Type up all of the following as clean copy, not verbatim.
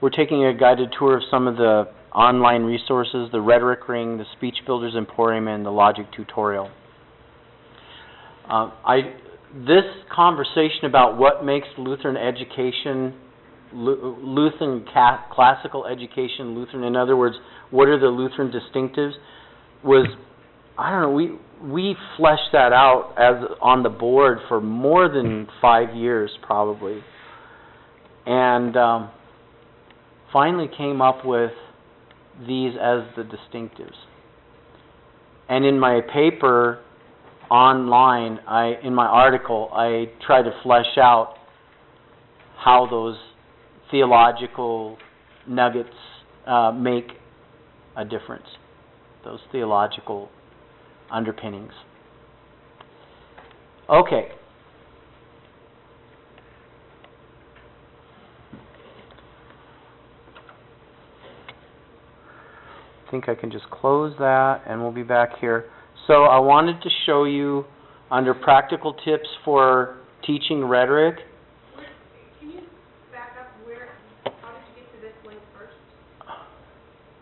We're taking a guided tour of some of the online resources, the Rhetoric Ring, the Speech Builders Emporium, and the Logic Tutorial. This conversation about what makes Lutheran education, Lutheran classical education Lutheran, in other words, what are the Lutheran distinctives, was, I don't know, we fleshed that out as on the board for more than 5 years probably, and finally came up with these as the distinctives. And in my paper online, in my article, I try to flesh out how those theological nuggets make a difference, those theological underpinnings. Okay. I think I can just close that and we'll be back here. So I wanted to show you under practical tips for teaching rhetoric. Can you back up how did you get to this link first?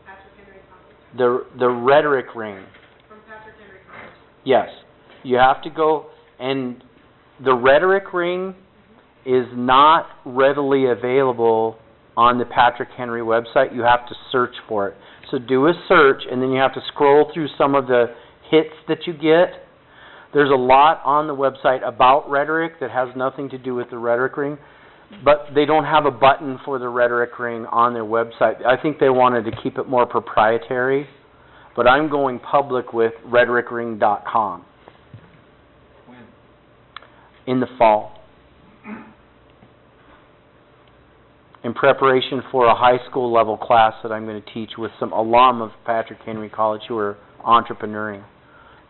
Patrick Henry College. The Rhetoric Ring. From Patrick Henry College. Yes. You have to go, and the Rhetoric Ring is not readily available on the Patrick Henry website. You have to search for it. So do a search, and then you have to scroll through some of the hits that you get. There's a lot on the website about rhetoric that has nothing to do with the Rhetoric Ring, but they don't have a button for the Rhetoric Ring on their website. I think they wanted to keep it more proprietary, but I'm going public with rhetoricring.com. When? In the fall. In preparation for a high school level class that I'm going to teach with some alum of Patrick Henry College who are entrepreneuring.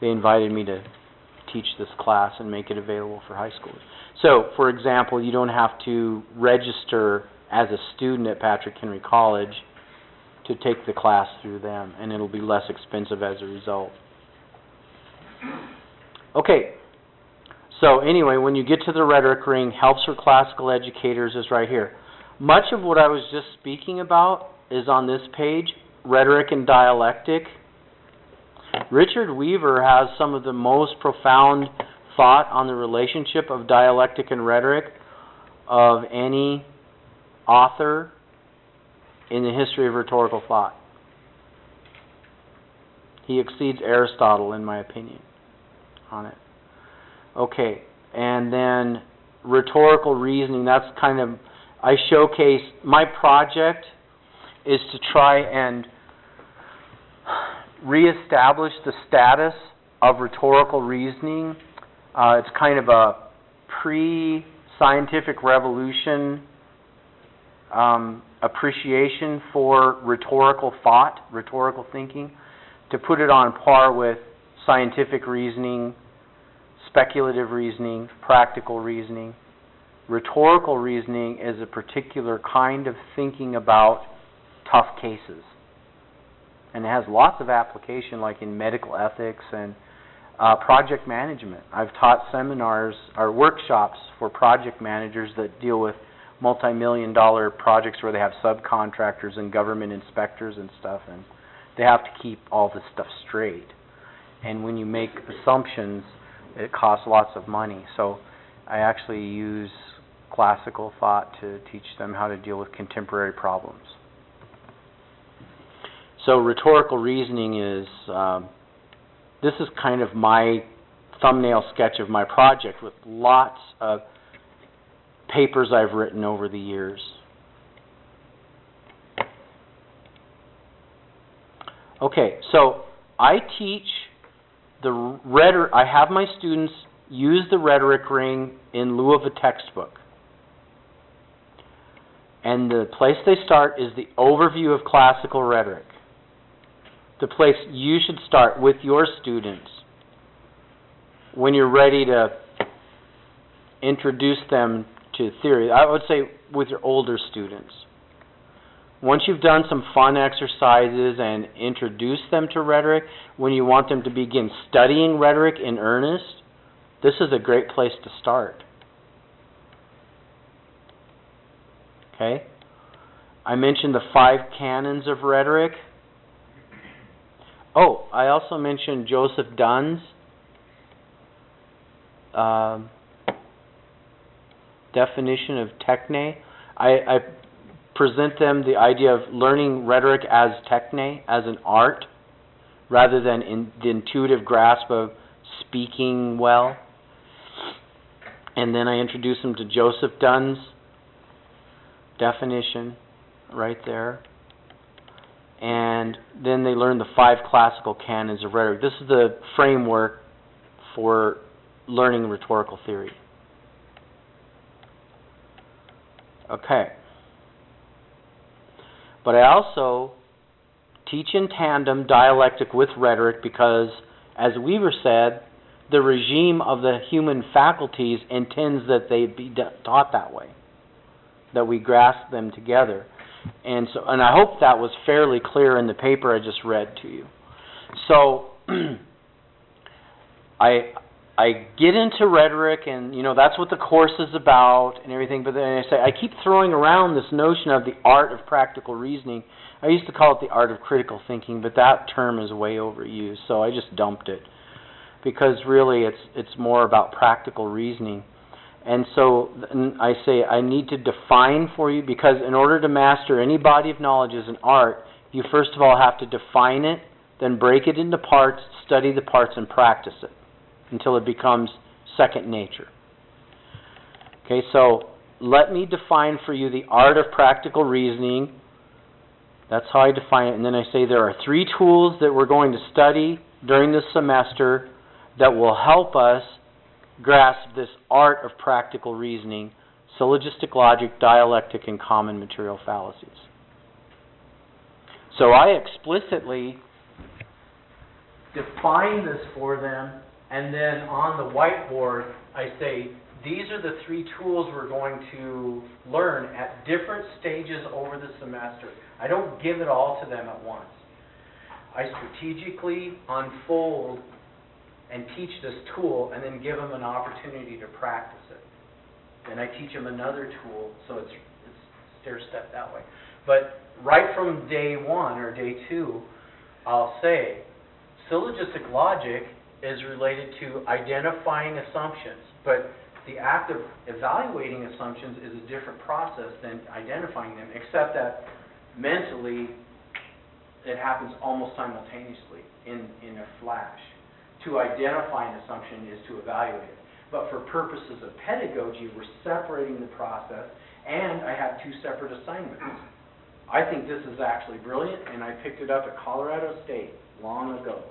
They invited me to teach this class and make it available for high schoolers. So, for example, you don't have to register as a student at Patrick Henry College to take the class through them, and it'll be less expensive as a result. Okay. So anyway, when you get to the Rhetoric Ring, Helps for Classical Educators is right here. Much of what I was just speaking about is on this page, Rhetoric and Dialectic. Richard Weaver has some of the most profound thought on the relationship of dialectic and rhetoric of any author in the history of rhetorical thought. He exceeds Aristotle, in my opinion, on it. Okay, and then rhetorical reasoning, that's kind of, I showcase, my project is to try and reestablish the status of rhetorical reasoning. It's kind of a pre-scientific revolution appreciation for rhetorical thought, rhetorical thinking, to put it on par with scientific reasoning, speculative reasoning, practical reasoning. Rhetorical reasoning is a particular kind of thinking about tough cases. And it has lots of application, like in medical ethics and project management. I've taught seminars or workshops for project managers that deal with multi-million-dollar projects where they have subcontractors and government inspectors and stuff, and they have to keep all this stuff straight. And when you make assumptions, it costs lots of money. So I actually use classical thought to teach them how to deal with contemporary problems. So rhetorical reasoning is, this is kind of my thumbnail sketch of my project with lots of papers I've written over the years. Okay, so I teach the rhetoric. I have my students use the Rhetoric Ring in lieu of a textbook. And the place they start is the overview of classical rhetoric. The place you should start with your students when you're ready to introduce them to theory. I would say with your older students. Once you've done some fun exercises and introduced them to rhetoric, when you want them to begin studying rhetoric in earnest, this is a great place to start. Okay? I mentioned the 5 canons of rhetoric. Oh, I also mentioned Joseph Dunn's definition of techne. I present them the idea of learning rhetoric as techne, as an art, rather than in the intuitive grasp of speaking well. And then I introduce them to Joseph Dunn's definition right there. And then they learn the 5 classical canons of rhetoric. This is the framework for learning rhetorical theory. Okay. But I also teach in tandem dialectic with rhetoric because, as Weaver said, the regime of the human faculties intends that they be taught that way, that we grasp them together. And I hope that was fairly clear in the paper I just read to you. So I get into rhetoric, and that's what the course is about and everything, but then I keep throwing around this notion of the art of practical reasoning. I used to call it the art of critical thinking, but that term is way overused, so I just dumped it, because really it's more about practical reasoning. And so I say I need to define for you, because in order to master any body of knowledge as an art, you first of all have to define it, then break it into parts, study the parts, and practice it until it becomes second nature. Okay, so let me define for you the art of practical reasoning. That's how I define it. And then I say there are 3 tools that we're going to study during this semester that will help us grasp this art of practical reasoning: syllogistic logic, dialectic, and common material fallacies. So I explicitly define this for them, and then on the whiteboard I say, these are the 3 tools we're going to learn at different stages over the semester. I don't give it all to them at once. I strategically unfold and teach this tool, and then give them an opportunity to practice it. Then I teach them another tool, so it's stair-step that way. But right from day 1 or day 2, I'll say, syllogistic logic is related to identifying assumptions, but the act of evaluating assumptions is a different process than identifying them, except that mentally it happens almost simultaneously in a flash. To identify an assumption is to evaluate it. But for purposes of pedagogy, we're separating the process, and I have 2 separate assignments. I think this is actually brilliant, and I picked it up at Colorado State long ago.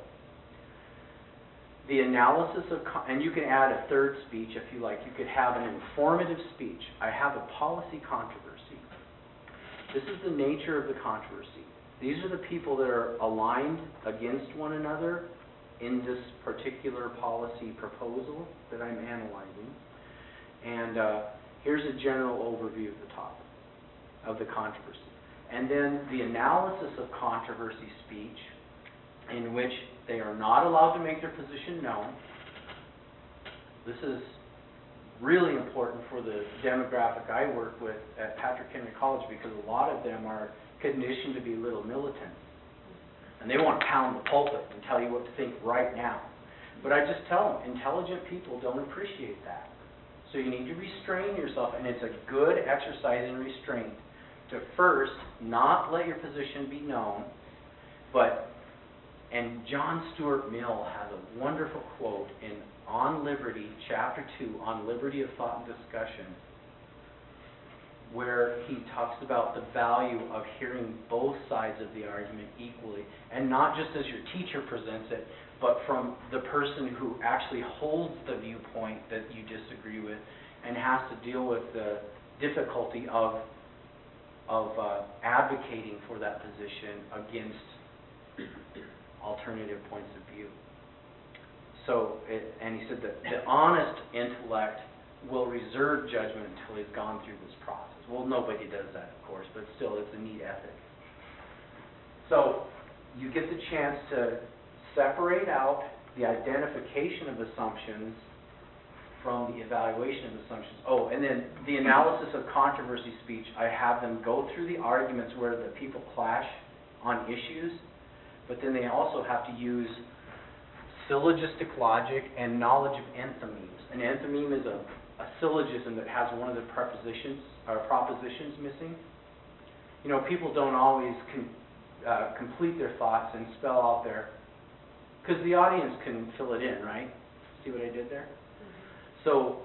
The analysis of, and you can add a third speech if you like. You could have an informative speech. I have a policy controversy. This is the nature of the controversy. These are the people that are aligned against one another in this particular policy proposal that I'm analyzing. And here's a general overview of the topic, of the controversy. And then the analysis of controversy speech, in which they are not allowed to make their position known. This is really important for the demographic I work with at Patrick Henry College, because a lot of them are conditioned to be little militants. And they want to pound the pulpit and tell you what to think right now. But I just tell them, intelligent people don't appreciate that. So you need to restrain yourself, and it's a good exercise in restraint to first not let your position be known, and John Stuart Mill has a wonderful quote in On Liberty, Chapter 2, on liberty of thought and discussion, where he talks about the value of hearing both sides of the argument equally, and not just as your teacher presents it, but from the person who actually holds the viewpoint that you disagree with and has to deal with the difficulty of advocating for that position against alternative points of view. So, and he said that the honest intellect will reserve judgment until he's gone through this process. Well, nobody does that, of course, but still, it's a neat ethic. So, you get the chance to separate out the identification of assumptions from the evaluation of assumptions. Oh, and then the analysis of controversy speech, I have them go through the arguments where the people clash on issues, but then they also have to use syllogistic logic and knowledge of enthymemes. An enthymeme is a syllogism that has one of the prepositions or propositions missing. You know, people don't always complete their thoughts and spell out their, because the audience can fill it in, right? See what I did there? So,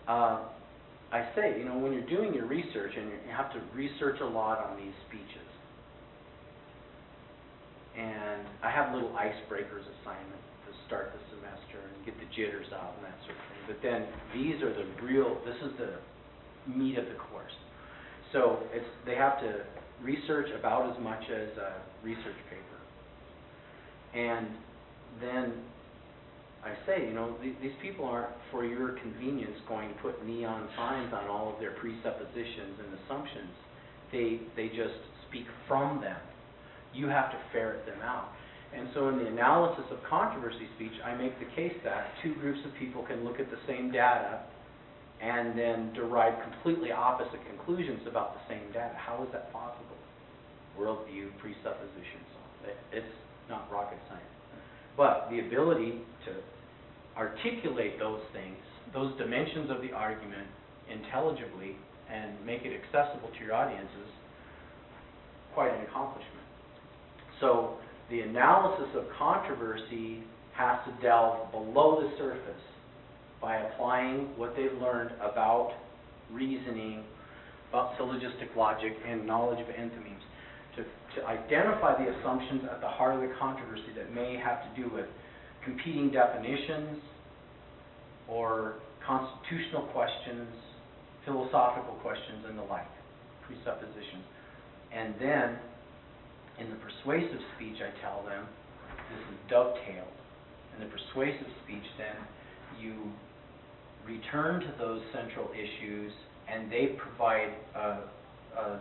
I say, you know, when you're doing your research, and you have to research a lot on these speeches, and I have little icebreakers assignment to start the semester and get the jitters out and that sort of thing. But then these are this is the meat of the course. So they have to research about as much as a research paper. And then I say, you know, these people aren't, for your convenience, going to put neon signs on all of their presuppositions and assumptions. They just speak from them. You have to ferret them out. And so in the analysis of controversy speech, I make the case that two groups of people can look at the same data and then derive completely opposite conclusions about the same data. How is that possible? Worldview, presuppositions. It's not rocket science. But the ability to articulate those things, those dimensions of the argument intelligibly and make it accessible to your audience is quite an accomplishment. So the analysis of controversy has to delve below the surface by applying what they've learned about reasoning, about syllogistic logic, and knowledge of enthymemes, to identify the assumptions at the heart of the controversy that may have to do with competing definitions or constitutional questions, philosophical questions, and the like, presuppositions. And then, in the persuasive speech, I tell them, this is dovetailed. In the persuasive speech, then, you return to those central issues, and they provide a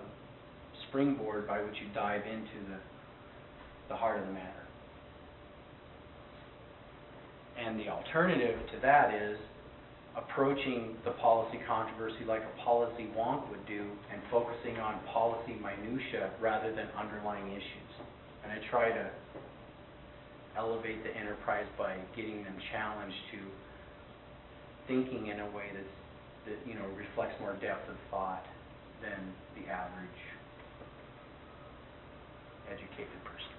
springboard by which you dive into the heart of the matter. And the alternative to that is approaching the policy controversy like a policy wonk would do and focusing on policy minutia rather than underlying issues. And I try to elevate the enterprise by getting them challenged to thinking in a way that you know, reflects more depth of thought than the average educated person.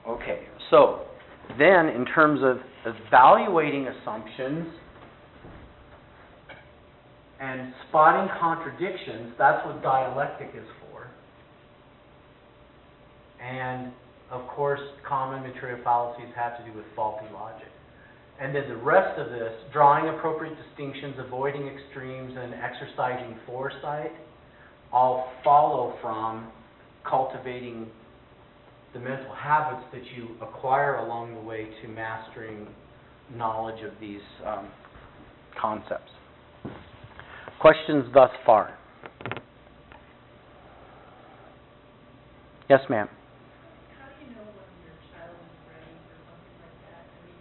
Okay, so then in terms of evaluating assumptions and spotting contradictions, that's what dialectic is for. And of course, common material fallacies have to do with faulty logic. And then the rest of this, drawing appropriate distinctions, avoiding extremes, and exercising foresight, all follow from cultivating the mental habits that you acquire along the way to mastering knowledge of these concepts. Questions thus far? Yes, ma'am. How do you know when your child is ready for something like that? I mean,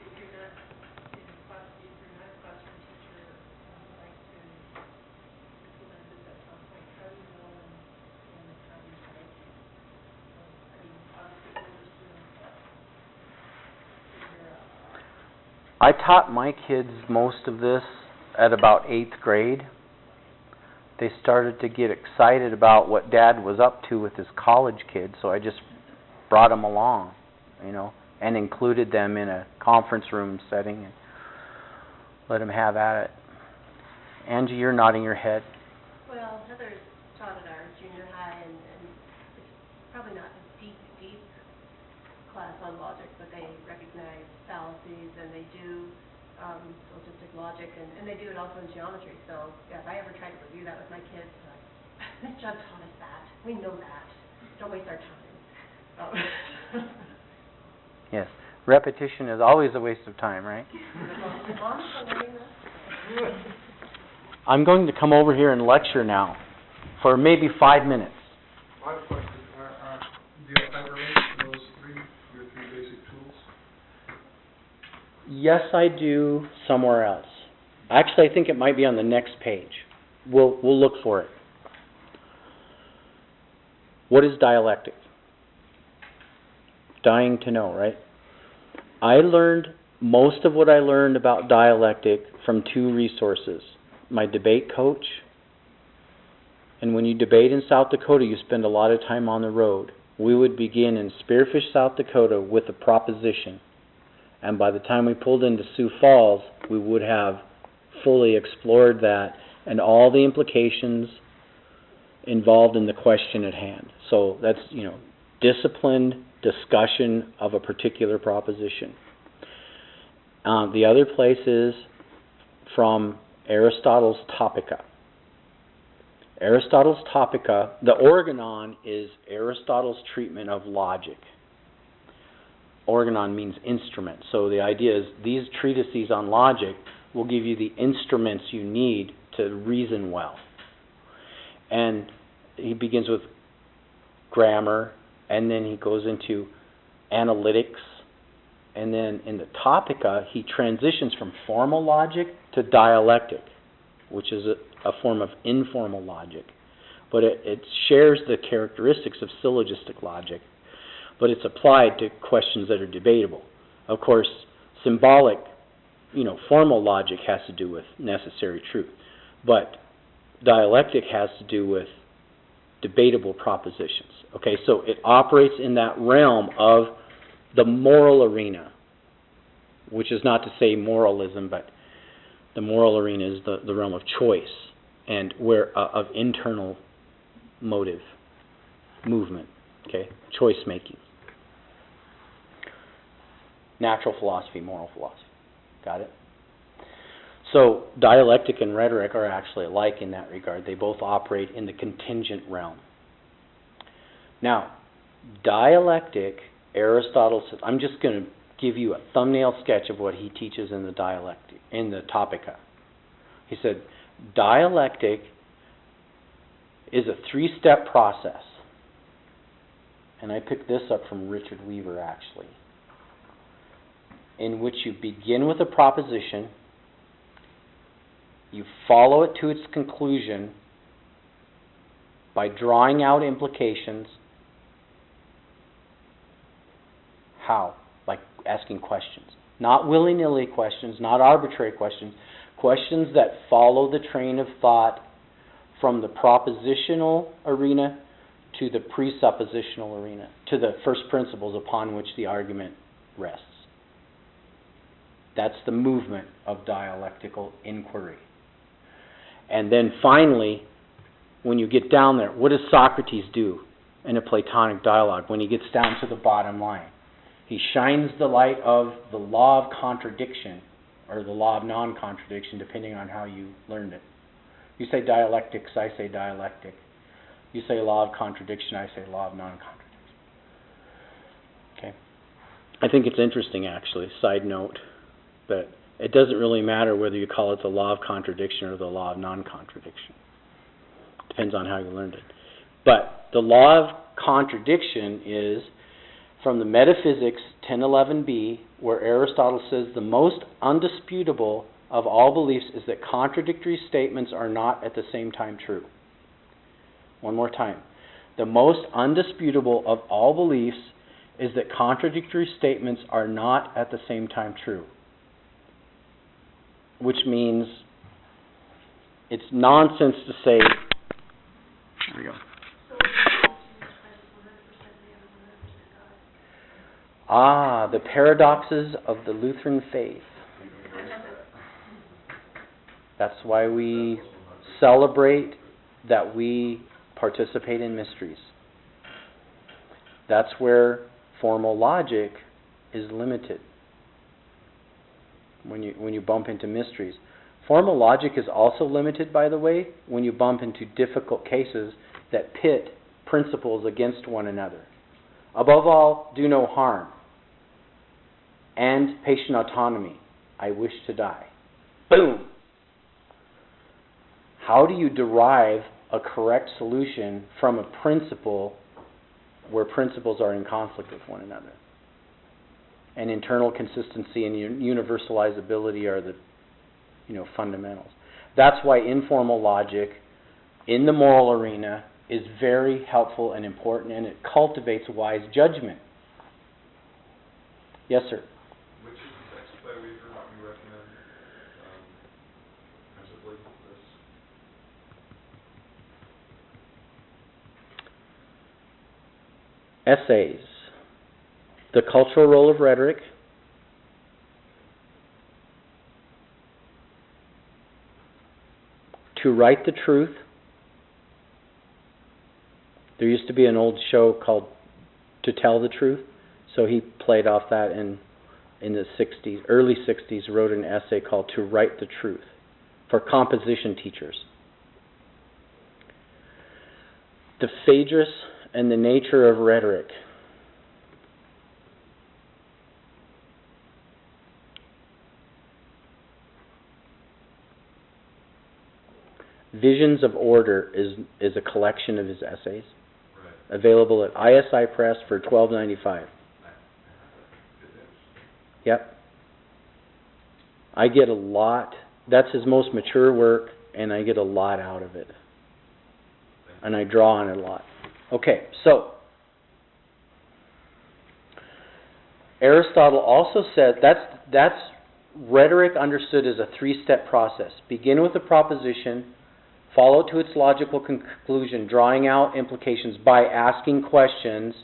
if you're not in a class, if you're not a classroom teacher and you like to implement this at some point, how do you know when the time is right? I mean, obviously older students figure out. I taught my kids most of this at about 8th grade. They started to get excited about what Dad was up to with his college kids, so I just brought them along, you know, and included them in a conference room setting and let them have at it. Angie, you're nodding your head. Well, Heather's taught at our junior high, and it's probably not a deep class on logic, but they recognize fallacies, and they do syllogistic logic, and they do it also in geometry. So, yeah, if I ever try to review that with my kids, like, this job taught us that. We know that. Don't waste our time. Yes. Repetition is always a waste of time, right? I'm going to come over here and lecture now for maybe 5 minutes. I have a question. Do you have time remaining for those your three basic tools? Yes, I do somewhere else. Actually, I think it might be on the next page. We'll look for it. What is dialectic? Dying to know, right? I learned most of what I learned about dialectic from two resources. My debate coach, and when you debate in South Dakota, you spend a lot of time on the road. We would begin in Spearfish, South Dakota with a proposition. And by the time we pulled into Sioux Falls, we would have fully explored that and all the implications involved in the question at hand. So that's, disciplined discussion of a particular proposition. The other place is from Aristotle's Topica. Aristotle's Topica, the organon is Aristotle's treatment of logic. Organon means instrument. So the idea is these treatises on logic will give you the instruments you need to reason well. And he begins with grammar, and then he goes into analytics, and then in the Topica, he transitions from formal logic to dialectic, which is a form of informal logic. But it shares the characteristics of syllogistic logic, but it's applied to questions that are debatable. Of course, symbolic, formal logic has to do with necessary truth, but dialectic has to do with debatable propositions. Okay, so it operates in that realm of the moral arena, which is not to say moralism, but the moral arena is the realm of choice and of internal motive, movement, okay, choice making. Natural philosophy, moral philosophy. Got it? So dialectic and rhetoric are actually alike in that regard. They both operate in the contingent realm. Now, dialectic, Aristotle says, I'm just going to give you a thumbnail sketch of what he teaches in the dialectic, in the Topica. He said, dialectic is a three-step process. And I picked this up from Richard Weaver, actually, in which you begin with a proposition, you follow it to its conclusion by drawing out implications. How? By asking questions. Not willy-nilly questions, not arbitrary questions. Questions that follow the train of thought from the propositional arena to the presuppositional arena, to the first principles upon which the argument rests. That's the movement of dialectical inquiry. And then finally, when you get down there, what does Socrates do in a Platonic dialogue when he gets down to the bottom line? He shines the light of the law of contradiction, or the law of non-contradiction, depending on how you learned it. You say dialectics, I say dialectic. You say law of contradiction, I say law of non-contradiction. Okay. I think it's interesting, actually, side note, that it doesn't really matter whether you call it the law of contradiction or the law of non-contradiction. Depends on how you learned it. But the law of contradiction is from the Metaphysics 1011b, where Aristotle says the most undisputable of all beliefs is that contradictory statements are not at the same time true. One more time. The most undisputable of all beliefs is that contradictory statements are not at the same time true. Which means it's nonsense to say, there we go. The paradoxes of the Lutheran faith. That's why we celebrate that we participate in mysteries. That's where formal logic is limited. When you bump into mysteries. Formal logic is also limited, by the way, when you bump into difficult cases that pit principles against one another. Above all, do no harm. And patient autonomy. I wish to die. Boom! How do you derive a correct solution from a principle where principles are in conflict with one another? and internal consistency and universalizability are the, fundamentals. That's why informal logic in the moral arena is very helpful and important, and it cultivates wise judgment. Yes, sir? Which is the text by Weaver you recommend, principally this? Essays. The cultural role of rhetoric. To write the truth. There used to be an old show called To Tell the Truth, so he played off that in the 60s, early 60s, wrote an essay called To Write the Truth for composition teachers. The Phaedrus and the Nature of Rhetoric. Visions of Order is a collection of his essays. Right. Available at ISI Press for $12.95. Yep. I get a lot. That's his most mature work, and I get a lot out of it. And I draw on it a lot. Okay, so Aristotle also said that's rhetoric understood as a three-step process. Begin with a proposition, follow it to its logical conclusion, drawing out implications by asking questions,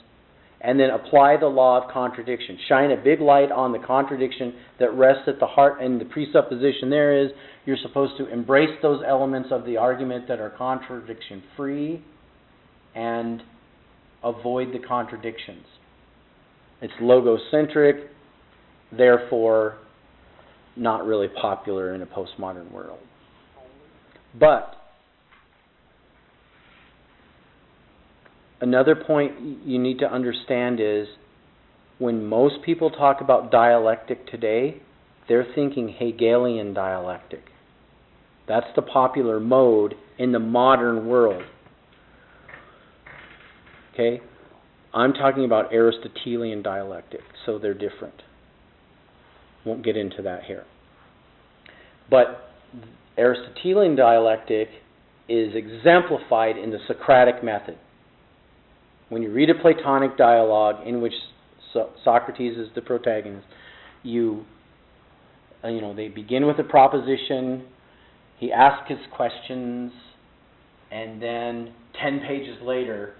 and then apply the law of contradiction. Shine a big light on the contradiction that rests at the heart, and the presupposition there is you're supposed to embrace those elements of the argument that are contradiction-free and avoid the contradictions. It's logocentric, therefore not really popular in a postmodern world. But another point you need to understand is when most people talk about dialectic today, they're thinking Hegelian dialectic. That's the popular mode in the modern world. Okay? I'm talking about Aristotelian dialectic, so they're different. Won't get into that here. But Aristotelian dialectic is exemplified in the Socratic method. When you read a Platonic dialogue in which Socrates is the protagonist, they begin with a proposition, he asks his questions, and then 10 pages later,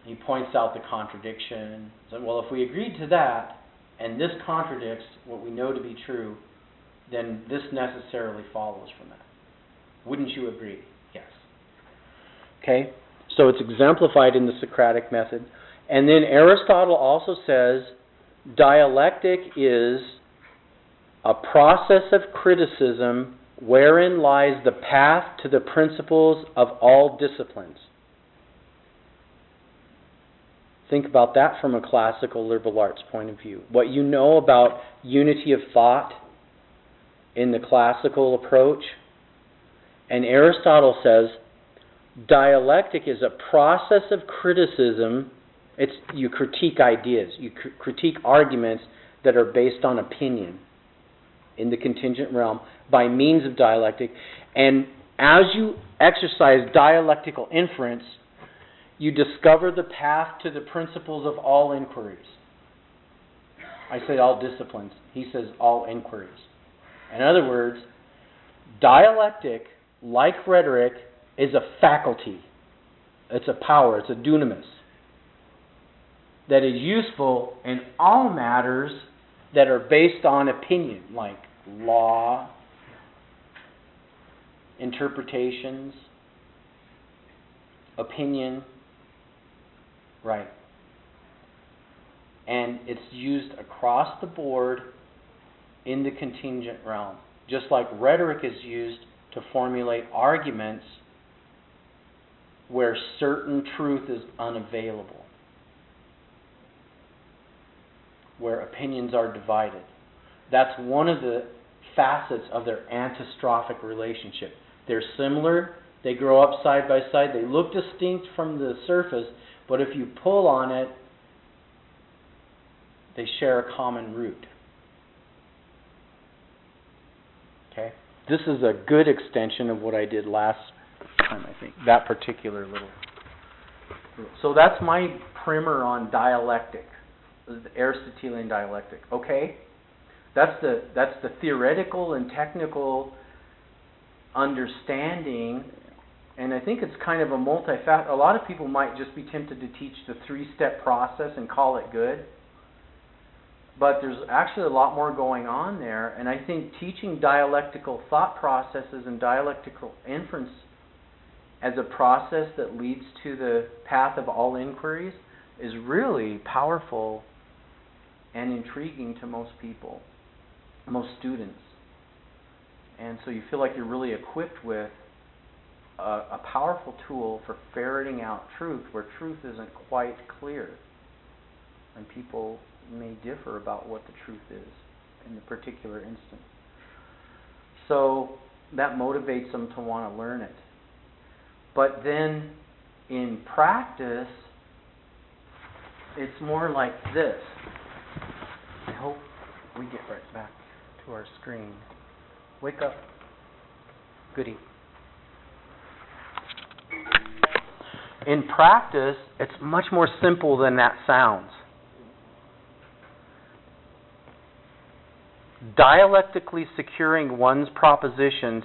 he points out the contradiction. So, well, if we agreed to that, and this contradicts what we know to be true, then this necessarily follows from that. Wouldn't you agree? Yes. Okay? So it's exemplified in the Socratic method. And then Aristotle also says dialectic is a process of criticism wherein lies the path to the principles of all disciplines. Think about that from a classical liberal arts point of view. What you know about unity of thought in the classical approach, and Aristotle says dialectic is a process of criticism. You critique ideas. You critique arguments that are based on opinion in the contingent realm by means of dialectic. And as you exercise dialectical inference, you discover the path to the principles of all inquiries. I say all disciplines. He says all inquiries. In other words, dialectic, like rhetoric, is a faculty. It's a power. It's a dunamis that is useful in all matters that are based on opinion, like law, interpretations, opinion. Right. And it's used across the board in the contingent realm. Just like rhetoric is used to formulate arguments where certain truth is unavailable, where opinions are divided. That's one of the facets of their antistrophic relationship. They're similar, they grow up side by side, they look distinct from the surface, but if you pull on it, They share a common root. Okay? This is a good extension of what I did last time, I think. That particular little. So that's my primer on dialectic, the Aristotelian dialectic. Okay? That's the theoretical and technical understanding, and I think it's kind of a multifaceted. A lot of people might just be tempted to teach the 3-step process and call it good. But there's actually a lot more going on there, and I think teaching dialectical thought processes and dialectical inference as a process that leads to the path of all inquiries is really powerful and intriguing to most people, most students. And so you feel like you're really equipped with a powerful tool for ferreting out truth where truth isn't quite clear. And people may differ about what the truth is in the particular instance. So that motivates them to want to learn it. But then in practice, it's more like this. I hope we get right back to our screen. Wake up. Goody. In practice, it's much more simple than that sounds. Dialectically securing one's propositions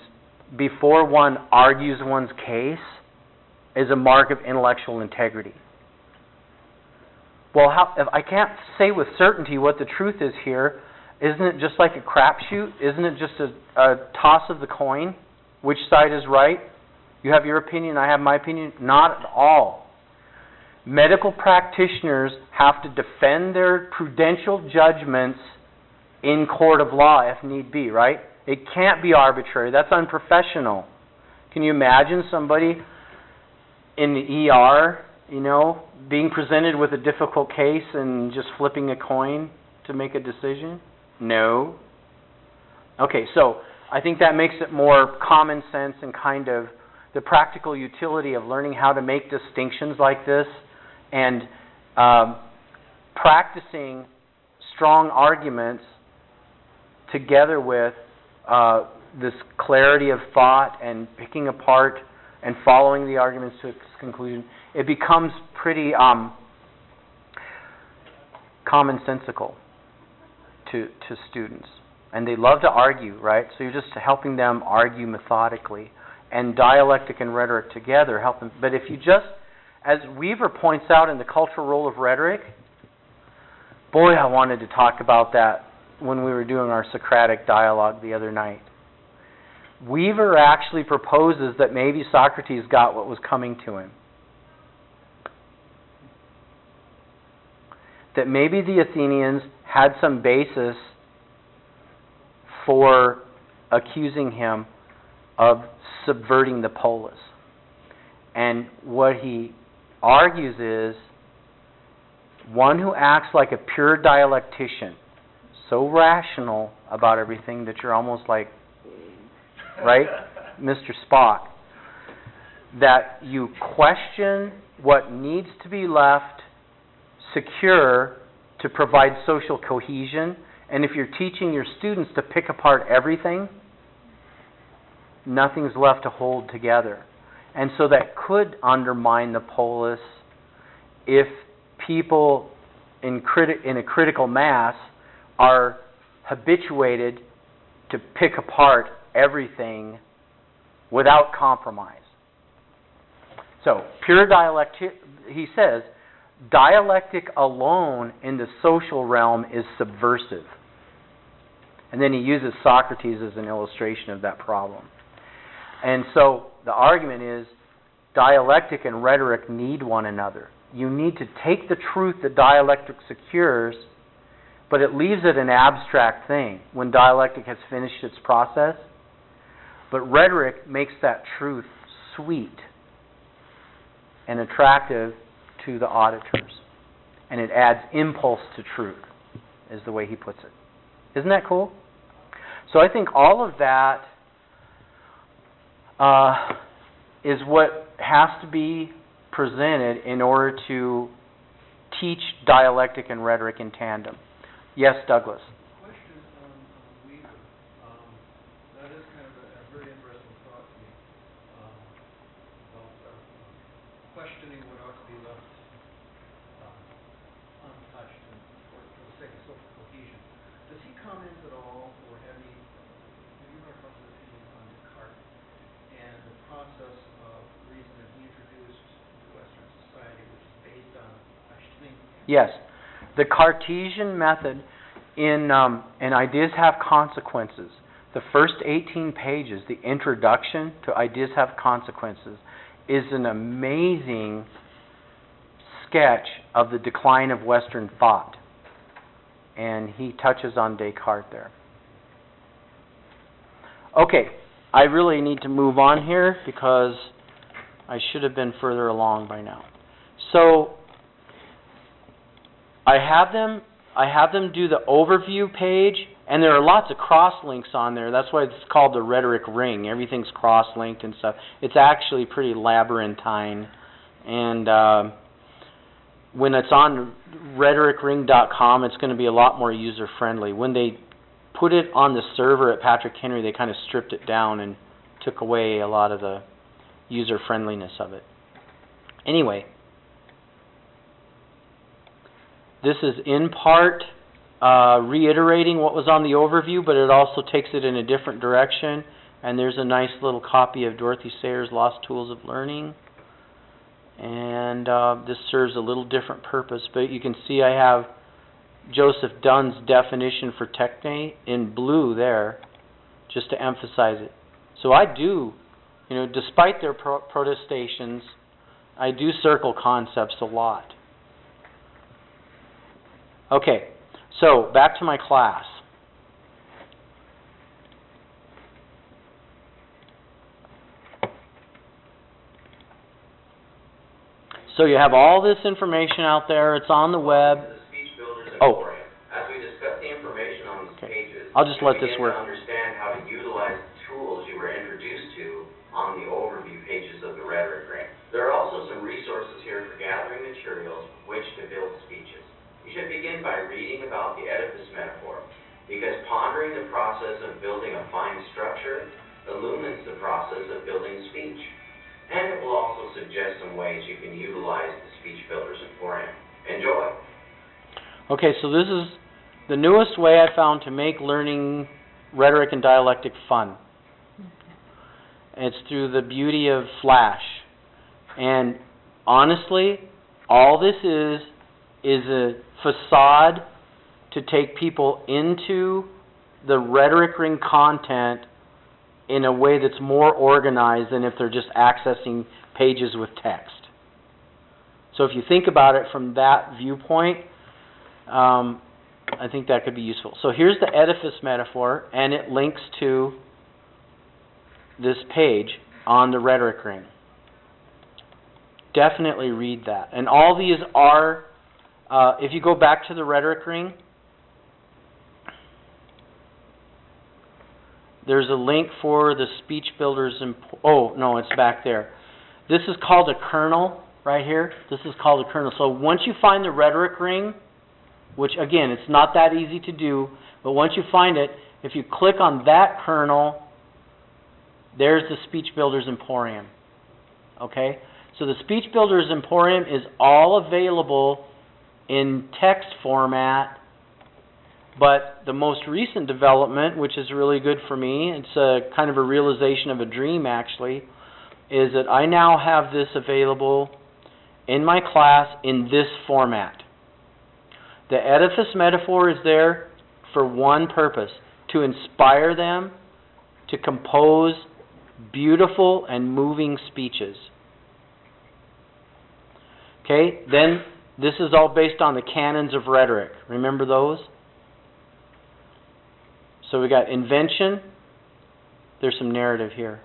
before one argues one's case is a mark of intellectual integrity. Well, if I can't say with certainty what the truth is here, isn't it just like a crapshoot? Isn't it just a toss of the coin? Which side is right? You have your opinion, I have my opinion? Not at all. Medical practitioners have to defend their prudential judgments in court of law if need be, right? It can't be arbitrary. That's unprofessional. Can you imagine somebody in the ER, being presented with a difficult case and just flipping a coin to make a decision? No. Okay, so I think that makes it more common sense and kind of the practical utility of learning how to make distinctions like this and practicing strong arguments together with this clarity of thought and picking apart and following the arguments to its conclusion, it becomes pretty commonsensical to students. And they love to argue, right? So you're just helping them argue methodically. And dialectic and rhetoric together help them. But if you just, as Weaver points out in The Cultural Role of Rhetoric, boy, I wanted to talk about that when we were doing our Socratic dialogue the other night. Weaver actually proposes that maybe Socrates got what was coming to him. That maybe the Athenians had some basis for accusing him of subverting the polis. And what he argues is one who acts like a pure dialectician, so rational about everything that you're almost like, right, Mr. Spock, that you question what needs to be left secure to provide social cohesion. And if you're teaching your students to pick apart everything, nothing's left to hold together. And so that could undermine the polis if people in a critical mass are habituated to pick apart everything without compromise. So, pure dialectic, he says, dialectic alone in the social realm is subversive. And then he uses Socrates as an illustration of that problem. And so the argument is dialectic and rhetoric need one another. You need to take the truth that dialectic secures, but it leaves it an abstract thing when dialectic has finished its process. But rhetoric makes that truth sweet and attractive to the auditors. And it adds impulse to truth, is the way he puts it. Isn't that cool? So I think all of that is what has to be presented in order to teach dialectic and rhetoric in tandem. Yes, Douglas. Question on Weaver. That is kind of a very interesting thought to me about questioning what ought to be left untouched and for the sake of social cohesion. Does he comment at all, or have you run across his opinion on Descartes and the process of reason that he introduced to Western society, which is based on questioning? Yes. The Cartesian method in Ideas Have Consequences, the first 18 pages, the introduction to Ideas Have Consequences, is an amazing sketch of the decline of Western thought. And he touches on Descartes there. Okay, I really need to move on here because I should have been further along by now. So I have them do the overview page, and there are lots of cross-links on there. That's why it's called the rhetoric ring. Everything's cross-linked and stuff. It's actually pretty labyrinthine. And when it's on rhetoricring.com, it's going to be a lot more user-friendly. When they put it on the server at Patrick Henry, they kind of stripped it down and took away a lot of the user-friendliness of it. Anyway, this is in part reiterating what was on the overview, but it also takes it in a different direction. And there's a nice little copy of Dorothy Sayers' Lost Tools of Learning. And this serves a little different purpose. But you can see I have Joseph Dunn's definition for techne in blue there, just to emphasize it. So I do, despite their protestations, I do circle concepts a lot. Okay, so back to my class. So you have all this information out there. It's on the web. Oh. As we discuss the information on these pages, I'll just let this work. To understand how to utilize the tools you were introduced to on the overview pages of the rhetoric ring. There are also some resources here for gathering materials with which to build speeches. You should begin by reading about the edifice metaphor, because pondering the process of building a fine structure illumines the process of building speech. And it will also suggest some ways you can utilize the speech builders emporium. Enjoy! Okay, so this is the newest way I found to make learning rhetoric and dialectic fun. It's through the beauty of Flash. And honestly, all this is a facade to take people into the rhetoric ring content in a way that's more organized than if they're just accessing pages with text. So if you think about it from that viewpoint, I think that could be useful. So here's the edifice metaphor, and it links to this page on the rhetoric ring. Definitely read that. And all these are, if you go back to the rhetoric ring, there's a link for the speech builders. Oh, no, it's back there. This is called a kernel right here. This is called a kernel. So once you find the rhetoric ring, which again, it's not that easy to do, but once you find it, if you click on that kernel, there's the Speech Builders Emporium. Okay? So the Speech Builders Emporium is all available in text format, but the most recent development, which is really good for me, it's a kind of a realization of a dream actually, is that I now have this available in my class in this format. The edifice metaphor is there for one purpose, to inspire them to compose beautiful and moving speeches. Okay, then this is all based on the canons of rhetoric. Remember those? So we got invention. There's some narrative here.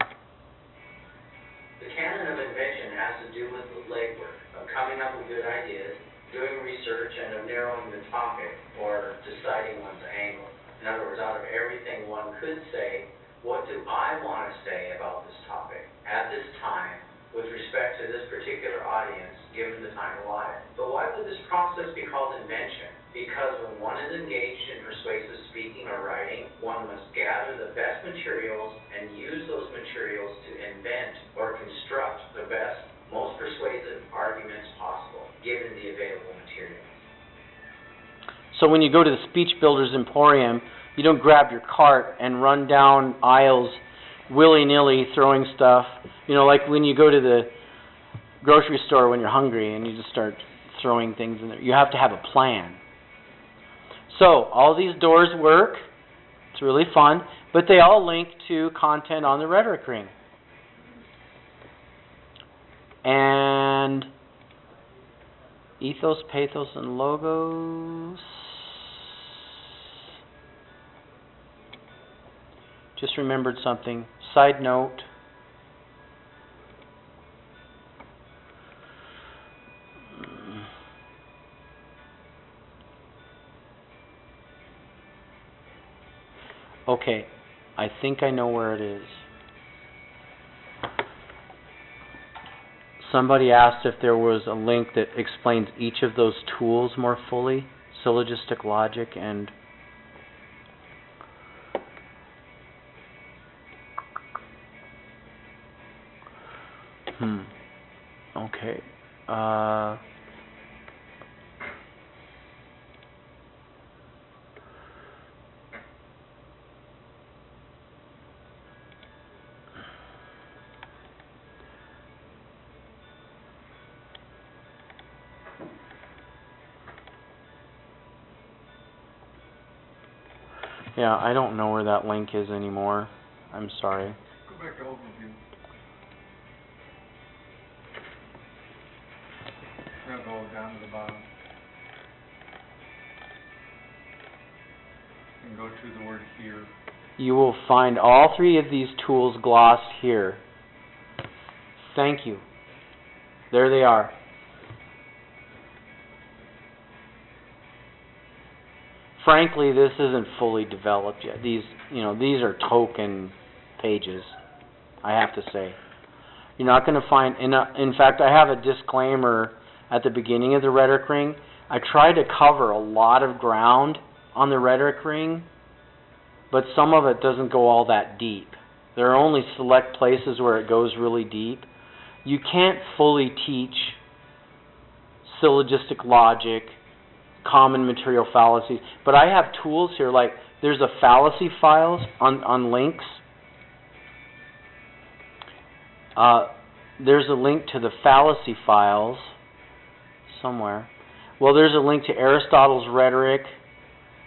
The canon of invention has to do with the legwork of coming up with good ideas, doing research, and of narrowing the topic or deciding one's angle. In other words, out of everything one could say, what do I want to say about this topic at this time with respect to this particular audience given the time allotted? But why would this process be called invention? Because Because when one is engaged in persuasive speaking or writing, one must gather the best materials and use those materials to invent or construct the best, most persuasive arguments possible, given the available materials. So when you go to the Speech Builders Emporium, you don't grab your cart and run down aisles willy-nilly throwing stuff. You know, like when you go to the grocery store when you're hungry and you just start throwing things in there. You have to have a plan. So all these doors work. It's really fun. But they all link to content on the rhetoric ring. And ethos, pathos, and logos. Just remembered something. Side note. Okay, I think I know where it is. Somebody asked if there was a link that explains each of those tools more fully. Syllogistic logic and... Okay. Yeah, I don't know where that link is anymore. I'm sorry. Go back to overview. Go down to the bottom. And go to the word here. You will find all three of these tools glossed here. Thank you. There they are. Frankly, this isn't fully developed yet. These are token pages, I have to say. You're not going to find... In fact, I have a disclaimer at the beginning of the rhetoric ring. I try to cover a lot of ground on the rhetoric ring, but some of it doesn't go all that deep. There are only select places where it goes really deep. You can't fully teach syllogistic logic, common material fallacies, but I have tools here, like there's a Fallacy Files on links. There's a link to the Fallacy Files somewhere. Well, there's a link to Aristotle's Rhetoric,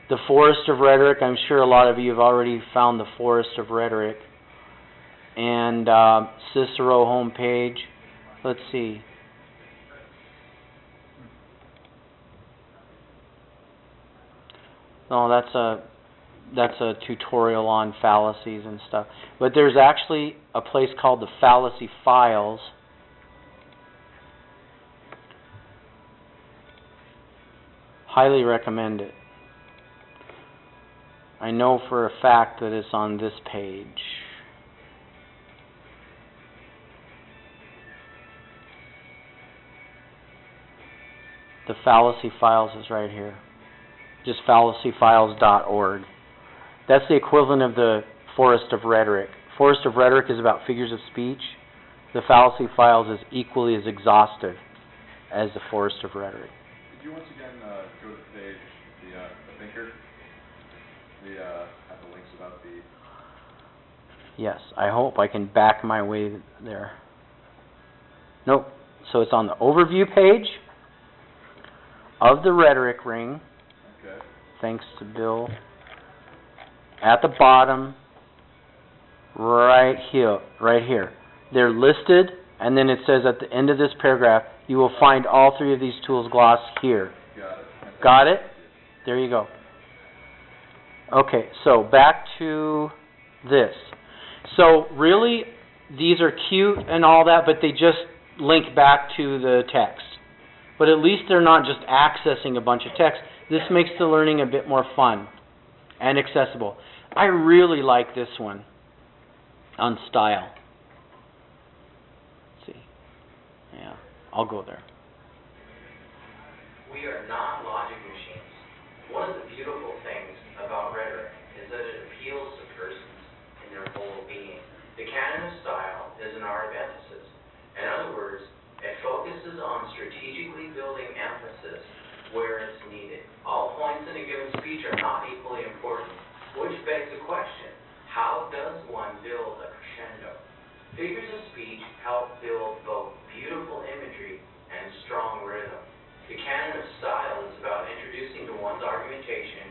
the Forest of Rhetoric. I'm sure a lot of you have already found the Forest of Rhetoric. And Cicero homepage. Let's see. No, that's a tutorial on fallacies and stuff. But there's actually a place called the Fallacy Files. Highly recommend it. I know for a fact that it's on this page. The Fallacy Files is right here. Just fallacyfiles.org. That's the equivalent of the Forest of Rhetoric. Forest of Rhetoric is about figures of speech. The Fallacy Files is equally as exhaustive as the Forest of Rhetoric. Could you once again go to the page, the thinker? Have the links about the... Yes, I hope I can back my way there. Nope. So it's on the overview page of the rhetoric ring. Okay. Thanks to Bill. At the bottom, right here. They're listed, and then it says at the end of this paragraph, you will find all three of these tools glossed here. Got it. Got it? There you go. Okay, so back to this. So really, these are cute and all that, but they just link back to the text. But at least they're not just accessing a bunch of text. This makes the learning a bit more fun and accessible. I really like this one on style. Let's see. I'll go there. We are not logic machines. One of the beautiful things about rhetoric is that it appeals to persons in their whole being. The canon of style is an art of emphasis. In other words, it focuses on strategically building emphasis where it's needed. All points in a given speech are not equally important, which begs the question, how does one build a crescendo? Figures of speech help build both beautiful imagery and strong rhythm. The canon of style is about introducing to one's argumentation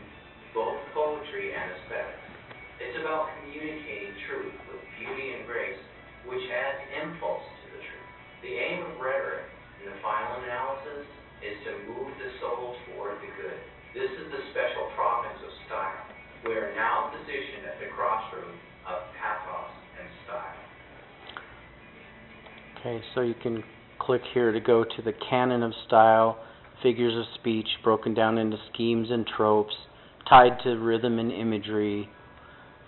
both poetry and aesthetics. It's about communicating truth with beauty and grace, which adds impulse to the truth. The aim of rhetoric, in the final analysis, is to move the soul toward the good. This is the special province of style. We are now positioned at the crossroads of pathos and style. Okay, so you can click here to go to the canon of style, figures of speech broken down into schemes and tropes, tied to rhythm and imagery,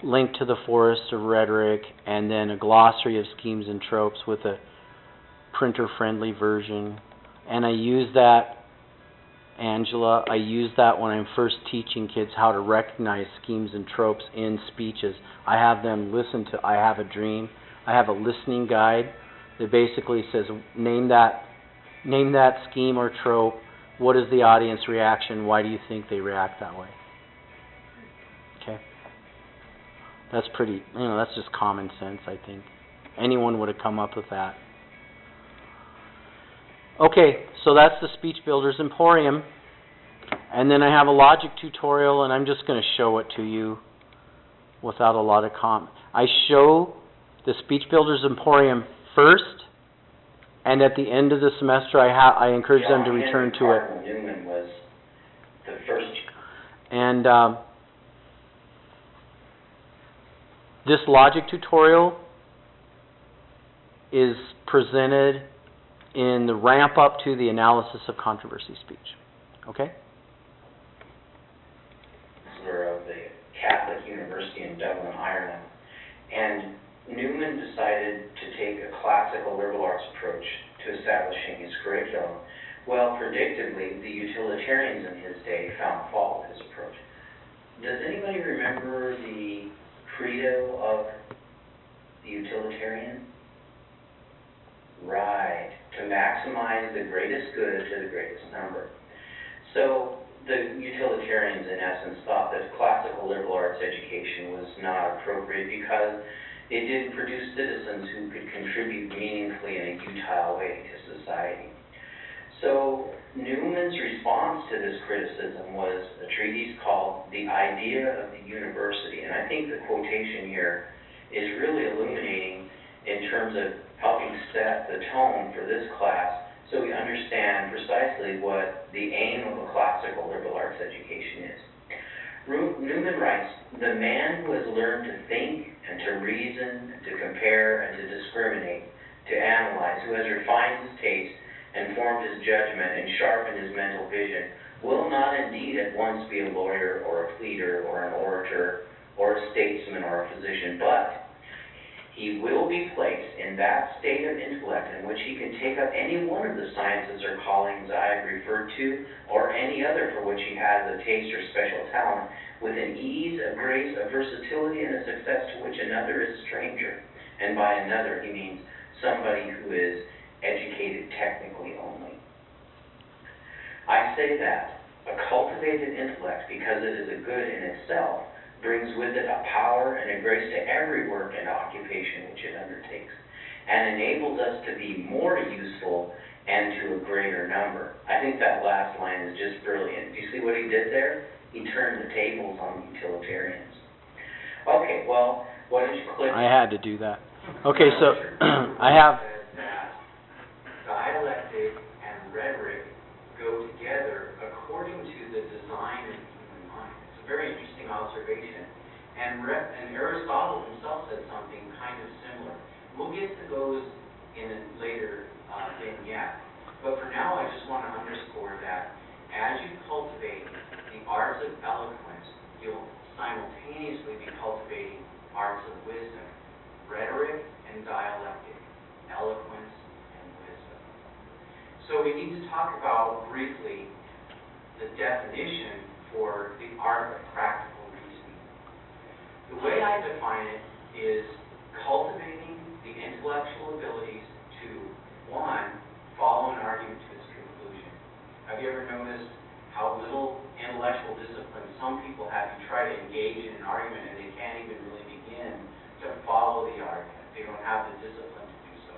linked to the forest of rhetoric, and then a glossary of schemes and tropes with a printer-friendly version. And I use that, Angela, I use that when I'm first teaching kids how to recognize schemes and tropes in speeches. I have them listen to I Have a Dream. I have a listening guide that basically says, name that scheme or trope. What is the audience reaction? Why do you think they react that way? Okay. That's pretty, that's just common sense, I think. Anyone would have come up with that. Okay, so that's the Speech Builders Emporium. And then I have a logic tutorial, and I'm just going to show it to you without a lot of comment. I show the Speech Builders Emporium first, and at the end of the semester, I encourage them to return to it. Newman was the first. And this logic tutorial is presented in the ramp up to the analysis of controversy speech. Okay? Of the Catholic University in Dublin, Ireland. And Newman decided to take a classical liberal arts approach to establishing his curriculum. Well, predictably, the utilitarians in his day found fault with his approach. Does anybody remember the credo of the utilitarian? Right. To maximize the greatest good to the greatest number. So the utilitarians, in essence, thought that classical liberal arts education was not appropriate because it didn't produce citizens who could contribute meaningfully in a utile way to society. So Newman's response to this criticism was a treatise called The Idea of the University. And I think the quotation here is really illuminating in terms of helping set the tone for this class so we understand precisely what the aim of a classical liberal arts education is. Newman writes, the man who has learned to think and to reason, to compare and to discriminate, to analyze, who has refined his taste and formed his judgment and sharpened his mental vision, will not indeed at once be a lawyer or a pleader or an orator or a statesman or a physician, but he will be placed in that state of intellect in which he can take up any one of the sciences or callings I have referred to, or any other for which he has a taste or special talent, with an ease, a grace, a versatility, and a success to which another is a stranger. And by another, he means somebody who is educated technically only. I say that a cultivated intellect, because it is a good in itself, brings with it a power and a grace to every work and occupation which it undertakes, and enables us to be more useful and to a greater number. I think that last line is just brilliant. Do you see what he did there? He turned the tables on the utilitarians. Okay, well, why don't you click? I had to do that. Okay, so I have... Dialectic and rhetoric go together according to the design of the human mind. It's a very interesting observation. And Aristotle himself said something kind of similar. We'll get to those in a later vignette. But for now, I just want to underscore that as you cultivate the arts of eloquence, you'll simultaneously be cultivating arts of wisdom, rhetoric and dialectic, eloquence and wisdom. So we need to talk about briefly the definition for the art of practical reasoning. The way I define it is cultivating the intellectual abilities to, one, follow an argument to its conclusion. Have you ever noticed how little intellectual discipline some people have to try to engage in an argument and they can't even really begin to follow the argument? They don't have the discipline to do so.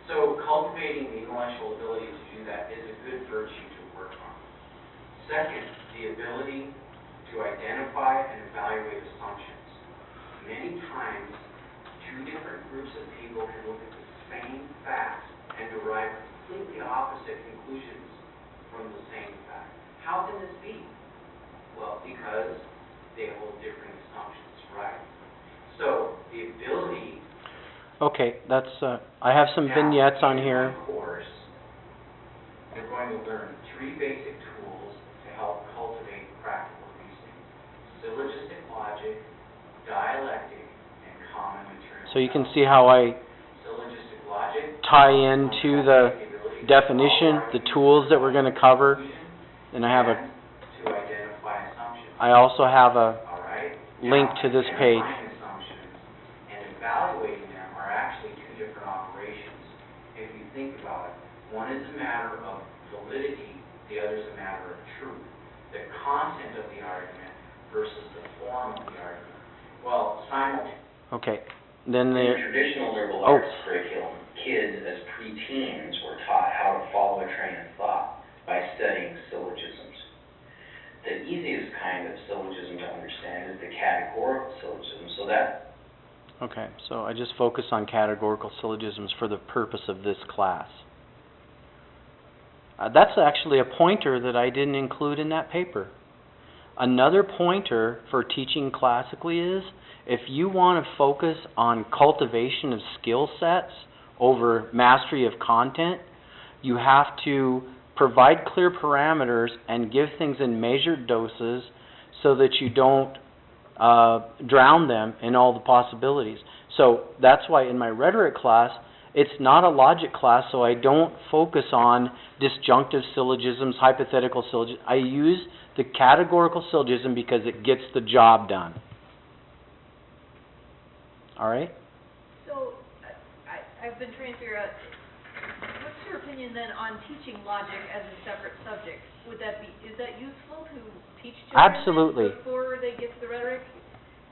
So cultivating the intellectual ability to do that is a good virtue to work on. Second, the ability to identify and evaluate assumptions. Many times, two different groups of people can look at the same facts and derive completely opposite conclusions from the same fact. How can this be? Well, because they hold different assumptions, right? So, the ability... Okay, that's, I have some vignettes on here. In my course, you're going to learn 3 basic tools to help cultivate practical reasoning. Syllogistic logic, dialectic, and common material. So you can see how I Syllogistic logic, tie into the definition, the tools that we're going to cover, and I have a, to identify assumptions. I also have a All right? link to this page. Identifying assumptions and evaluating them are actually 2 different operations. If you think about it, one is a matter of validity, the other is a matter of truth. The content of the argument versus the form of the argument. Well, Okay, then in the, the traditional liberal arts curriculum, kids as preteens were taught how to follow a train of thought by studying syllogisms. The easiest kind of syllogism to understand is the categorical syllogism. So that... okay, so I just focus on categorical syllogisms for the purpose of this class. That's actually a pointer that I didn't include in that paper. Another pointer for teaching classically is, if you want to focus on cultivation of skill sets over mastery of content, you have to provide clear parameters and give things in measured doses so that you don't drown them in all the possibilities. So that's why in my rhetoric class, it's not a logic class, so I don't focus on disjunctive syllogisms, hypothetical syllogisms. I use the categorical syllogism because it gets the job done. All right? So, I've been trying to figure out, what's your opinion then on teaching logic as a separate subject? Would that be, is that useful to teach children Absolutely. before they get to the rhetoric?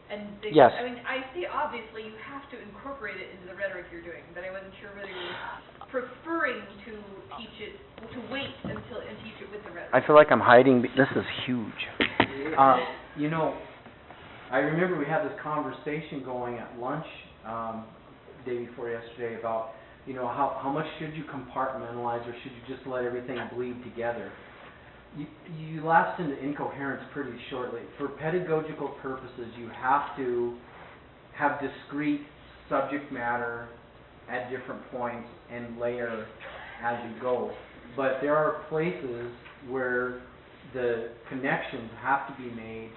And they, Yes. I mean, I see obviously you have to incorporate it into the rhetoric you're doing, but I wasn't sure whether you were preferring to teach it, to wait until and teach it with the rhetoric. I feel like I'm hiding. This is huge. You know, I remember we had this conversation going at lunch day before yesterday about, you know, how much should you compartmentalize, or should you just let everything bleed together? You lapsed into incoherence pretty shortly. For pedagogical purposes, you have to have discrete subject matter at different points and layer as you go. But there are places where the connections have to be made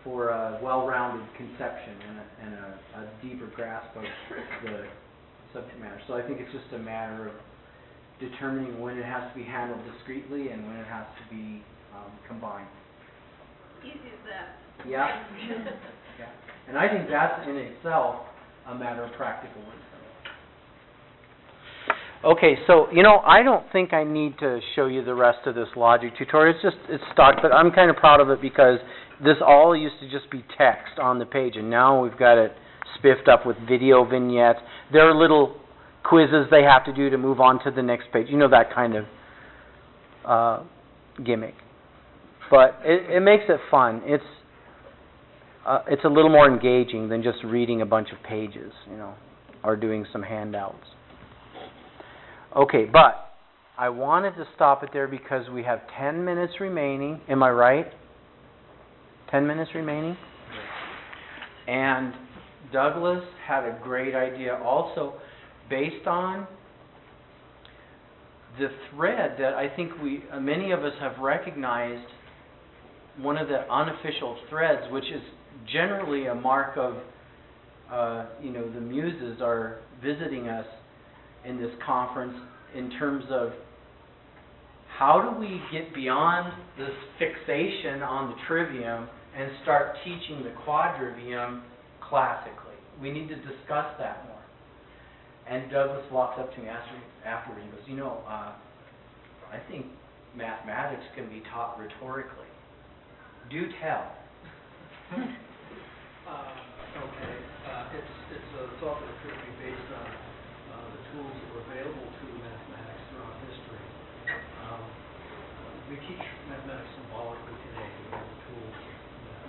for a well-rounded conception and a deeper grasp of the subject matter. So I think it's just a matter of determining when it has to be handled discreetly and when it has to be combined. Easy as that. Yeah. Yeah. And I think that's in itself a matter of practical wisdom. Okay, so, you know, I don't think I need to show you the rest of this logic tutorial. It's stock, but I'm kind of proud of it because this all used to just be text on the page, and now we've got it spiffed up with video vignettes. There are little quizzes they have to do to move on to the next page. You know, that kind of gimmick. But it makes it fun. It's a little more engaging than just reading a bunch of pages, you know, or doing some handouts. Okay, but I wanted to stop it there because we have 10 minutes remaining. Am I right? 10 minutes remaining? And Douglas had a great idea also based on the thread that I think many of us have recognized, one of the unofficial threads, which is generally a mark of, the muses are visiting us in this conference in terms of how do we get beyond this fixation on the trivium and start teaching the quadrivium classically? We need to discuss that more. And Douglas walks up to me afterward, he goes, I think mathematics can be taught rhetorically. Do tell. Okay. It's often occurred to me based on the tools that were available to mathematics throughout history. We teach mathematics symbolically today. We have the tools of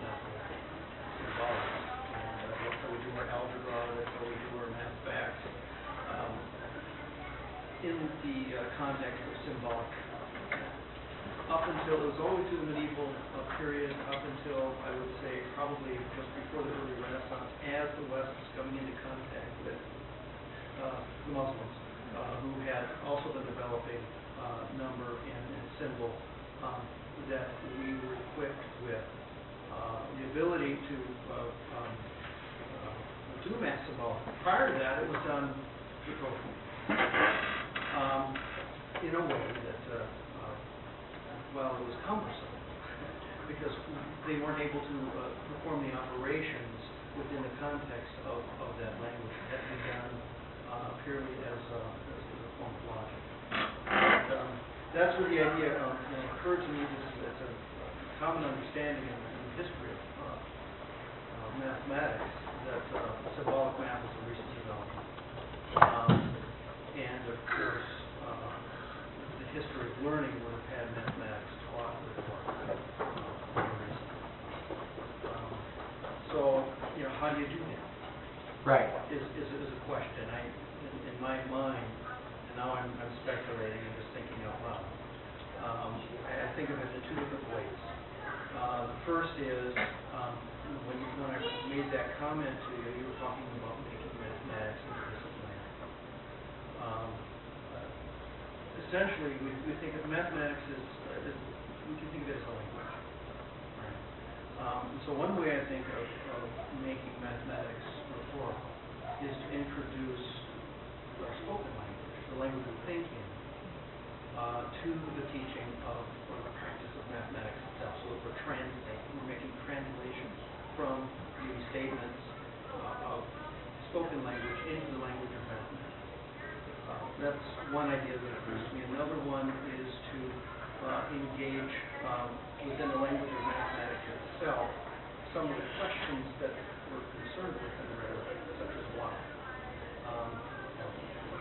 mathematical symbolics. And that's how we do our algebra, that's how we do our math facts. In the context of symbolic. Up until, it was always through the medieval period, up until, I would say, probably just before the early Renaissance, as the West was coming into contact with the Muslims, who had also been developing number and symbol, that we were equipped with the ability to do math symbolic. Prior to that, it was done rhetorically. In a way that, it was cumbersome because they weren't able to perform the operations within the context of that language. It had to be done purely as a form of logic. And, that's where the idea occurred to me. It's a common understanding in the history of mathematics that symbolic math is a recent development. And of course, the history of learning would have had mathematics taught before. So, how do you do that? Right. Is a question. In my mind, and now I'm speculating and just thinking out loud. I think of it in two different ways. The first is when I made that comment to you, you were talking about making mathematics interdisciplinary. Essentially, we think of mathematics we can think of it as a language. Right? So one way I think of making mathematics rhetorical is to introduce the spoken language, the language of thinking, to the teaching of or the practice of mathematics itself. So that we're making translations from the statements of spoken language into the language of mathematics. That's one idea that occurs to me. Another one is to engage within the language of mathematics itself some of the questions that we're concerned with in rhetoric, such as why,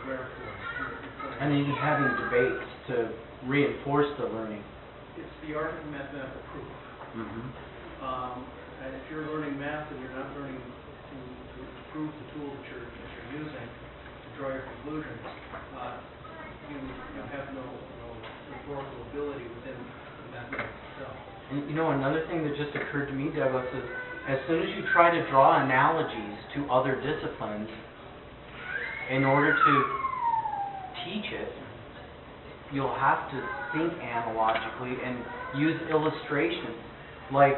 wherefore. And even having debates to reinforce the learning. It's the art of mathematical proof. Mm-hmm. And if you're learning math and you're not learning to prove the tool that you're using to draw your conclusions, you have no rhetorical ability within the mathematics itself. And another thing that just occurred to me, Douglas, is as soon as you try to draw analogies to other disciplines in order to teach it, you'll have to think analogically and use illustrations. Like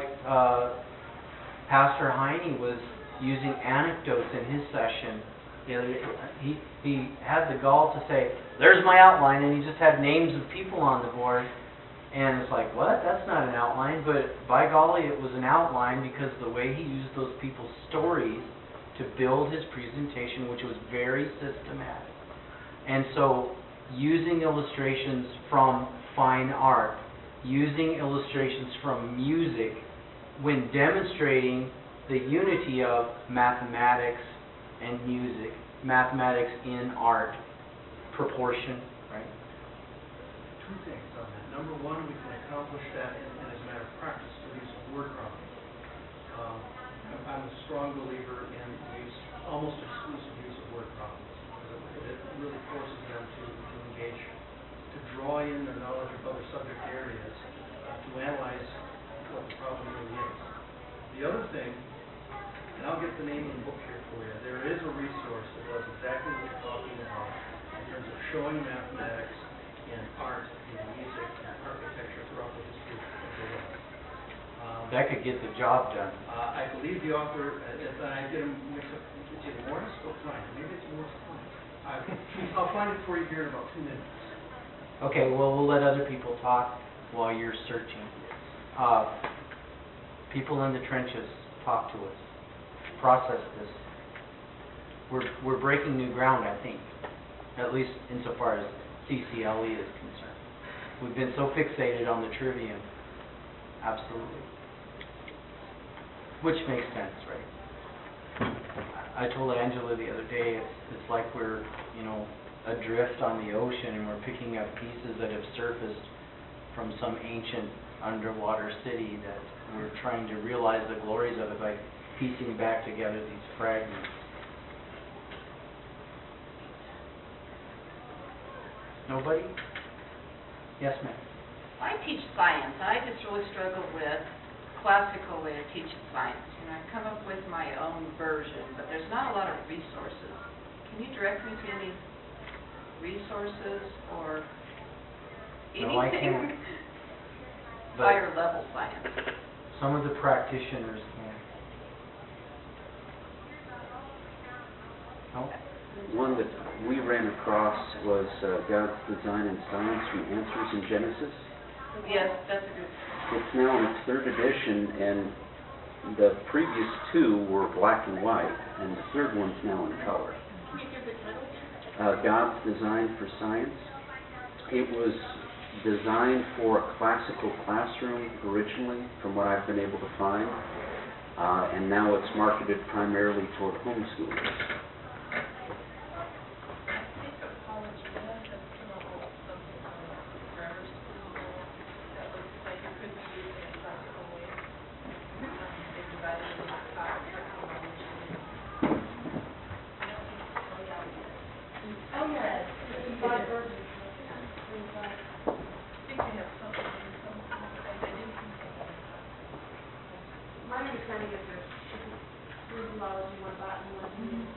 Pastor Heine was using anecdotes in his session. He had the gall to say, "There's my outline," and he just had names of people on the board. And it's like, what? That's not an outline. But by golly, it was an outline because the way he used those people's stories to build his presentation, which was very systematic. And so, using illustrations from fine art, using illustrations from music, when demonstrating the unity of mathematics and music, mathematics in art, proportion, right? Two things on that. Number one, we can accomplish that as a matter of practice through use of word problems. I'm a strong believer in almost exclusive use of word problems. It really forces them to engage, to draw in their knowledge of other subject areas, to analyze what the problem really is. The other thing, and I'll get the name of the book here for you, there is a resource that does exactly what you're talking about in terms of showing mathematics in art, in music, and architecture throughout the history of the West. That could get the job done. I believe the author, and I get him mixed up, it's either Morris or Klein. Maybe it's Morris Klein. I'll find it for you here in about 2 minutes. Okay, well, we'll let other people talk while you're searching. People in the trenches, talk to us. Process this. We're breaking new ground, I think, at least insofar as CCLE is concerned. We've been so fixated on the trivium. Absolutely. Which makes sense, right? I told Angela the other day, it's like we're, adrift on the ocean and we're picking up pieces that have surfaced from some ancient underwater city that we're trying to realize the glories of it by piecing back together these fragments. Nobody? Yes, ma'am. I teach science. I just really struggle with classical way of teaching science. I come up with my own version, but there's not a lot of resources. Can you direct me to any resources or anything? No, I can't. But higher level science. some of the practitioners can. No? One that we ran across was God's Design in Science from Answers in Genesis. Yes, that's a good. It's now in its third edition, and the previous two were black and white, and the third one's now in color. Can you give the title again? God's Design for Science. It was designed for a classical classroom originally, from what I've been able to find, and now it's marketed primarily toward homeschoolers. My understanding is there's zoology, one botany, one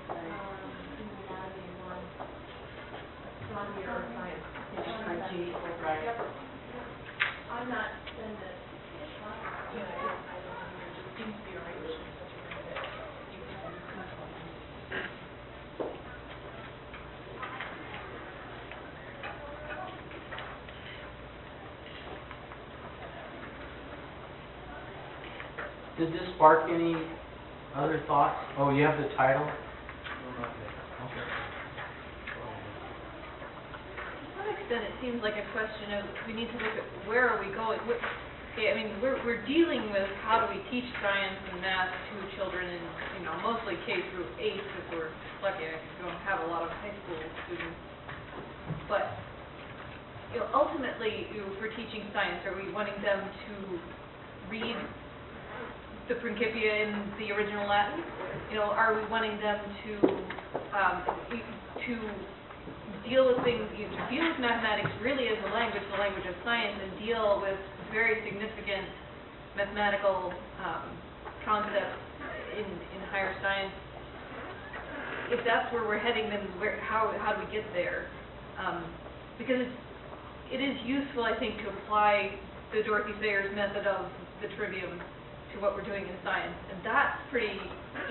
anatomy, one astronomy or science. Right. Yep. I'm not in the. Yeah, I don't know, there just seems to be arranged in such a way that you can Did this spark any other thoughts? Oh, you have the title? No, not yet. Okay. To some extent, it seems like a question of we need to look at where are we going. We're dealing with how do we teach science and math to children in mostly K through 8 because we're lucky I don't have a lot of high school students. But ultimately, for teaching science, are we wanting them to read the Principia in the original Latin? Are we wanting them to deal with things, to deal with mathematics really as the language of science, and deal with very significant mathematical concepts in higher science? If that's where we're heading, then how do we get there? Because it is useful, I think, to apply the Dorothy Sayers method of the trivium to what we're doing in science, and that's pretty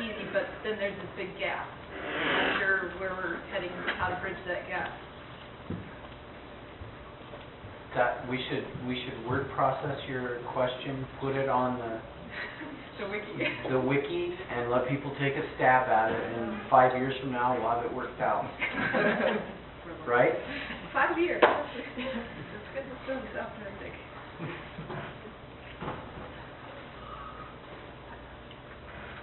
easy, but then there's this big gap. I'm not sure where we're heading, how to bridge that gap. That we should word process your question, put it on The wiki. the wiki, and let people take a stab at it, and 5 years from now we'll have it worked out. Right? 5 years. It's good to still be optimistic.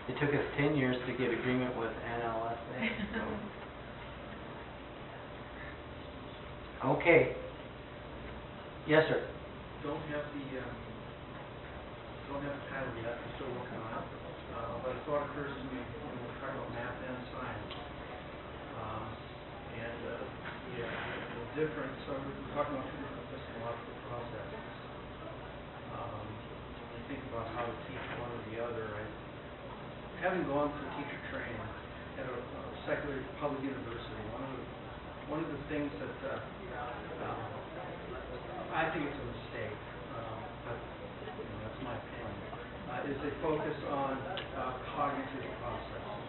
It took us 10 years to get agreement with NLSA. Okay. Yes, sir. Don't have the title yet, I'm still working on it. But a thought occurs to me when we're talking about math and science. The difference, so we're talking about two different epistemological processes. When you think about how to teach one or the other, having gone through teacher training at a secular public university, one of the things that I think it's a mistake, but that's my opinion, is they focus on cognitive processes,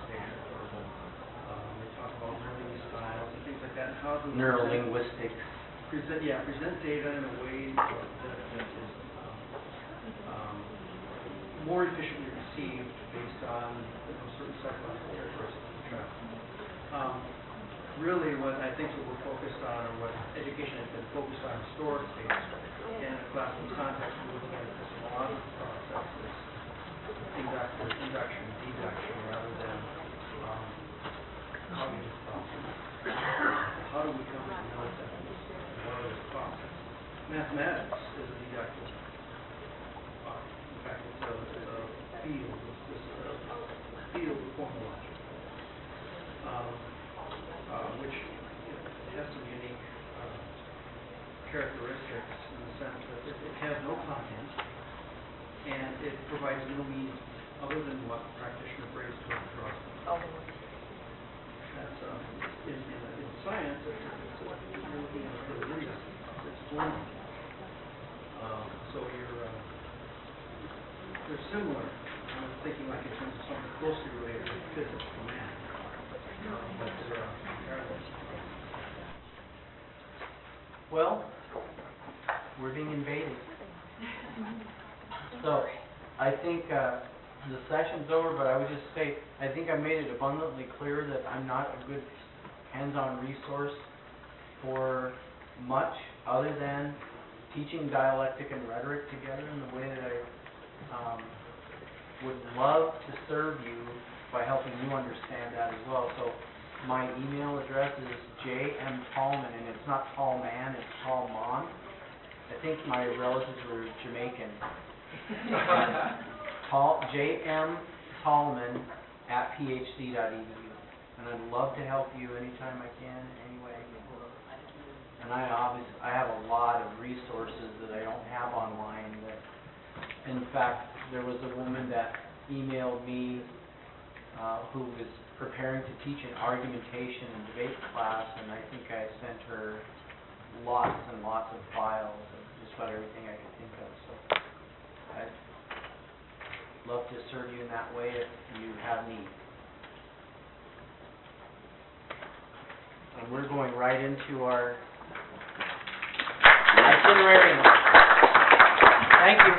spatial verbal. They talk about learning styles and things like that, and how to Neurolinguistics. present data in a way that is more efficiently received based on certain psychological characteristics of the child. Really, what I think what we're focused on, or what education has been focused on historically, in a classical context, we're looking at this logic process, this induction, deduction, rather than cognitive process. How do we come to know that? What are the process? Mathematics is a deductive art. In fact, it's a field. It's a field of formal logic, which has some unique characteristics in the sense that it has no content and it provides no meaning other than what the practitioner brings to it and draws from. That's in science. It's you're looking at the reason. It's forming. So they're similar. I'm thinking like in terms of something closely related to physics or math, but they're parallel. Well, we're being invaded. So, I think the session's over, but I would just say, I think I made it abundantly clear that I'm not a good hands-on resource for much other than teaching dialectic and rhetoric together in the way that I would love to serve you by helping you understand that as well. So my email address is jmtallman, and it's not Tallman, it's Tallmon. I think my relatives were Jamaican. jmtallman@phd.edu. And I'd love to help you anytime I can, anyway. And I have a lot of resources that I don't have online. That, in fact, there was a woman that emailed me who was preparing to teach an argumentation and debate class, and I think I sent her lots and lots of files of just about everything I could think of. So I'd love to serve you in that way if you have need. And we're going right into our itinerary. Thank you.